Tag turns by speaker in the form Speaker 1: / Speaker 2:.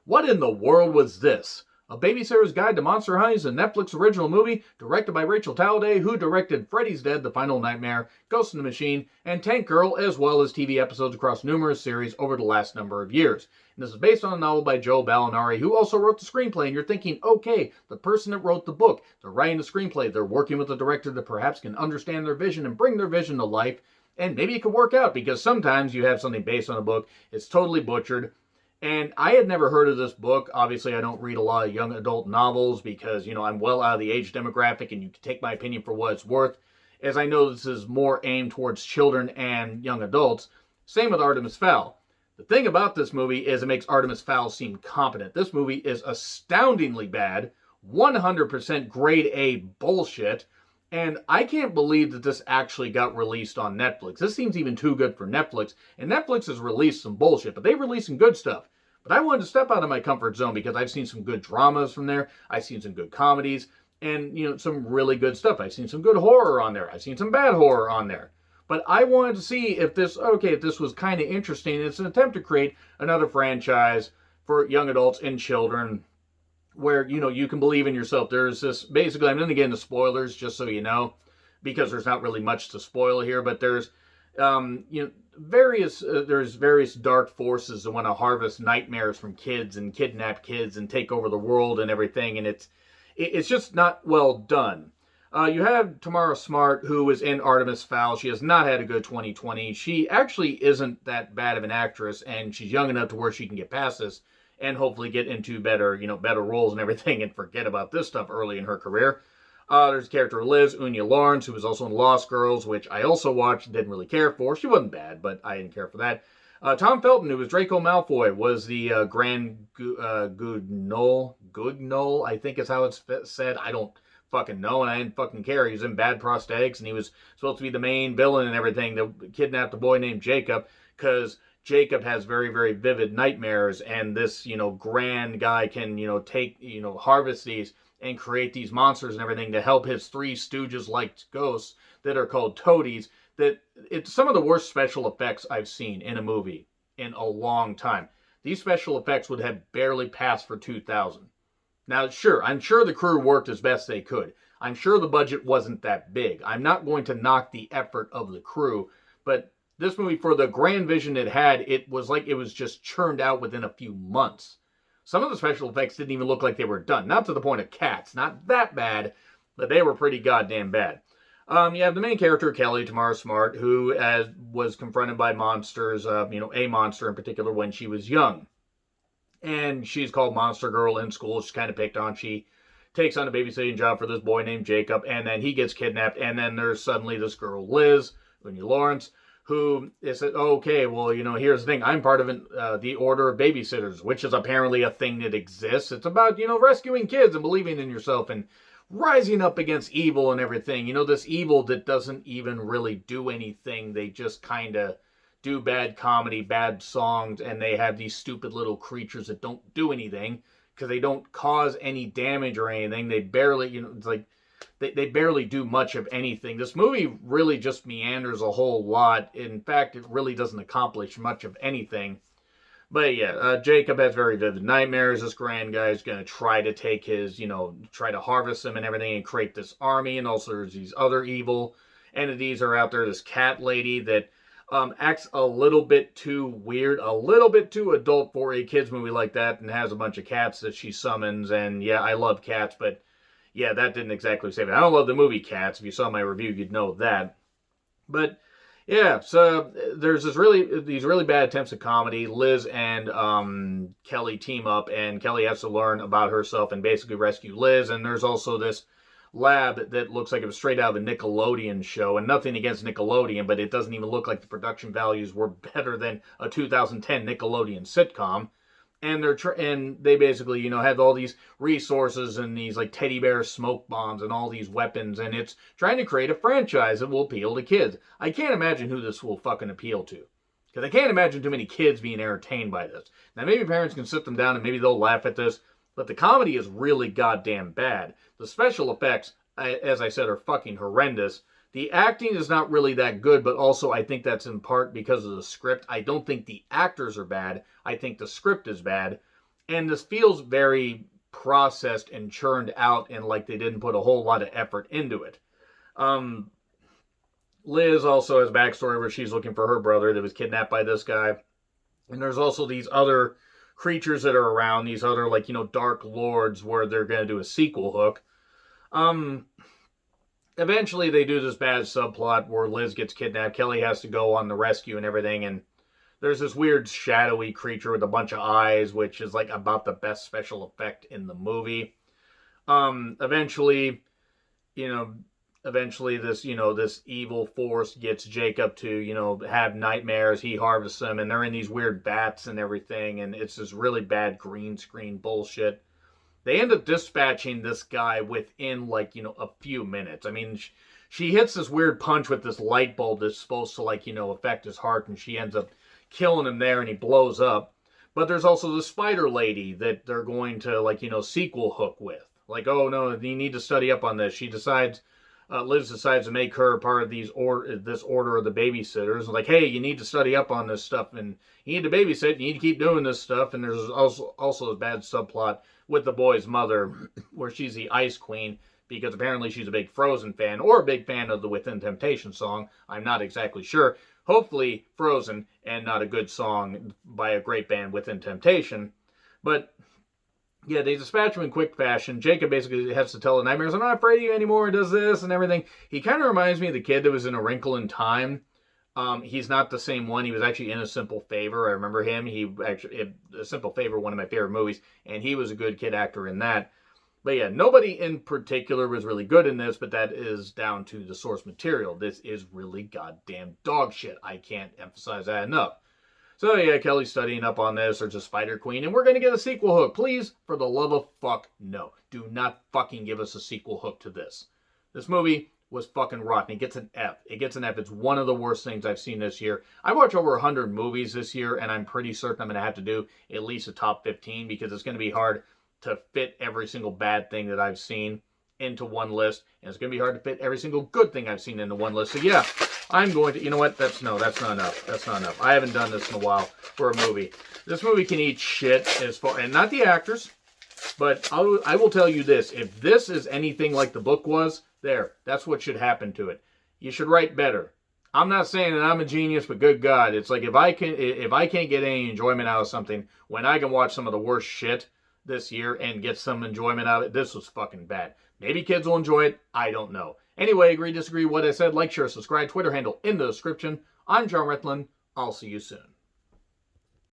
Speaker 1: What in the world was this? A Babysitter's Guide to Monster High is a Netflix original movie directed by Rachel Talladay, who directed Freddy's Dead, The Final Nightmare, Ghost in the Machine, and Tank Girl, as well as TV episodes across numerous series over the last number of years. And this is based on a novel by Joe Ballinari, who also wrote the screenplay, and you're thinking, okay, the person that wrote the book, they're writing the screenplay, they're working with a director that perhaps can understand their vision and bring their vision to life, and maybe it could work out, because sometimes you have something based on a book, it's totally butchered. And I had never heard of this book. Obviously, I don't read a lot of young adult novels because, I'm well out of the age demographic, and you can take my opinion for what it's worth, as I know this is more aimed towards children and young adults. Same with Artemis Fowl. The thing about this movie is it makes Artemis Fowl seem competent. This movie is astoundingly bad, 100% grade A bullshit, and I can't believe that this actually got released on Netflix. This seems even too good for Netflix. And Netflix has released some bullshit, but they released some good stuff. But I wanted to step out of my comfort zone because I've seen some good dramas from there. I've seen some good comedies and, some really good stuff. I've seen some good horror on there. I've seen some bad horror on there. But I wanted to see if this was kind of interesting. It's an attempt to create another franchise for young adults and children where, you can believe in yourself. There's this, basically, I'm going to get into spoilers just so you know, because there's not really much to spoil here, but there's, there's various dark forces that want to harvest nightmares from kids and kidnap kids and take over the world and everything, and it's just not well done. You have Tamara Smart, who was in Artemis Fowl. She has not had a good 2020. She actually isn't that bad of an actress, and she's young enough to where she can get past this and hopefully get into better roles and everything and forget about this stuff early in her career. There's character Liz, Unya Lawrence, who was also in Lost Girls, which I also watched and didn't really care for. She wasn't bad, but I didn't care for that. Tom Felton, who was Draco Malfoy, was the Grand Guignol, I think is how it's said. I don't fucking know, and I didn't fucking care. He was in Bad Prosthetics, and he was supposed to be the main villain and everything that kidnapped a boy named Jacob, because Jacob has very, very vivid nightmares, and this, grand guy can, take, harvest these and create these monsters and everything to help his three stooges-like ghosts that are called toadies. That it's some of the worst special effects I've seen in a movie in a long time. These special effects would have barely passed for 2000. Now, sure, I'm sure the crew worked as best they could. I'm sure the budget wasn't that big. I'm not going to knock the effort of the crew, but this movie, for the grand vision it had, it was like it was just churned out within a few months. Some of the special effects didn't even look like they were done. Not to the point of cats. Not that bad, but they were pretty goddamn bad. You have the main character, Kelly, Tamara Smart, who was confronted by monsters, a monster in particular when she was young. And she's called Monster Girl in school. She's kind of picked on. She takes on a babysitting job for this boy named Jacob, and then he gets kidnapped, and then there's suddenly this girl, Liz, Unya Lawrence, who is, okay, well, here's the thing. I'm part of the Order of Babysitters, which is apparently a thing that exists. It's about, rescuing kids and believing in yourself and rising up against evil and everything. This evil that doesn't even really do anything. They just kind of do bad comedy, bad songs, and they have these stupid little creatures that don't do anything because they don't cause any damage or anything. They barely, it's like they barely do much of anything. This movie really just meanders a whole lot. In fact, it really doesn't accomplish much of anything. But yeah, Jacob has very vivid nightmares. This grand guy is going to try to take his, try to harvest them and everything and create this army. And also there's these other evil entities are out there. This cat lady that acts a little bit too weird, a little bit too adult for a kids movie like that, and has a bunch of cats that she summons. And yeah, I love cats, but yeah, that didn't exactly save it. I don't love the movie Cats. If you saw my review, you'd know that. But yeah, so there's these really bad attempts at comedy. Liz and Kelly team up, and Kelly has to learn about herself and basically rescue Liz. And there's also this lab that looks like it was straight out of a Nickelodeon show. And nothing against Nickelodeon, but it doesn't even look like the production values were better than a 2010 Nickelodeon sitcom. And they basically, have all these resources and these like teddy bear smoke bombs and all these weapons, and it's trying to create a franchise that will appeal to kids. I can't imagine who this will fucking appeal to, because I can't imagine too many kids being entertained by this. Now maybe parents can sit them down and maybe they'll laugh at this, but the comedy is really goddamn bad. The special effects, as I said, are fucking horrendous. The acting is not really that good, but also I think that's in part because of the script. I don't think the actors are bad. I think the script is bad. And this feels very processed and churned out, and like they didn't put a whole lot of effort into it. Um, Liz also has backstory where she's looking for her brother that was kidnapped by this guy. And there's also these other creatures that are around, these other, like, dark lords, where they're going to do a sequel hook. Um, Eventually they do this bad subplot where Liz gets kidnapped. Kelly has to go on the rescue and everything, and there's this weird shadowy creature with a bunch of eyes, which is like about the best special effect in the movie. Eventually, you know, this evil force gets Jacob to, have nightmares. He harvests them, and they're in these weird vats and everything, and it's this really bad green screen bullshit. They end up dispatching this guy within, like, a few minutes. I mean, she hits this weird punch with this light bulb that's supposed to, like, affect his heart, and she ends up killing him there, and he blows up. But there's also the spider lady that they're going to, like, sequel hook with. Like, oh no, you need to study up on this. Liz decides to make her part of this order of the babysitters. Like, hey, you need to study up on this stuff, and you need to babysit, you need to keep doing this stuff. And there's also a bad subplot with the boy's mother, where she's the ice queen, because apparently she's a big Frozen fan, or a big fan of the Within Temptation song. I'm not exactly sure. Hopefully Frozen, and not a good song by a great band, Within Temptation. But yeah, they dispatch him in quick fashion. Jacob basically has to tell the nightmares, I'm not afraid of you anymore, and does this and everything. He kind of reminds me of the kid that was in A Wrinkle in Time. He's not the same one. He was actually in A Simple Favor. I remember him. A Simple Favor, one of my favorite movies, and he was a good kid actor in that. But yeah, nobody in particular was really good in this, but that is down to the source material. This is really goddamn dog shit. I can't emphasize that enough. So yeah, Kelly's studying up on this. There's a Spider Queen, and we're going to get a sequel hook. Please, for the love of fuck, no. Do not fucking give us a sequel hook to this. This movie was fucking rotten. It gets an F. It's one of the worst things I've seen this year. I watched over 100 movies this year, and I'm pretty certain I'm going to have to do at least a top 15, because it's going to be hard to fit every single bad thing that I've seen into one list, and it's going to be hard to fit every single good thing I've seen into one list. So yeah, I'm going to, you know what, that's not enough. I haven't done this in a while for a movie. This movie can eat shit, and not the actors, but I will tell you this: if this is anything like the book was, that's what should happen to it. You should write better. I'm not saying that I'm a genius, but good God, it's like if I can't get any enjoyment out of something when I can watch some of the worst shit this year and get some enjoyment out of it, this was fucking bad. Maybe kids will enjoy it. I don't know. Anyway, agree, disagree, what I said, like, share, subscribe, Twitter handle in the description. I'm John Retlin. I'll see you soon.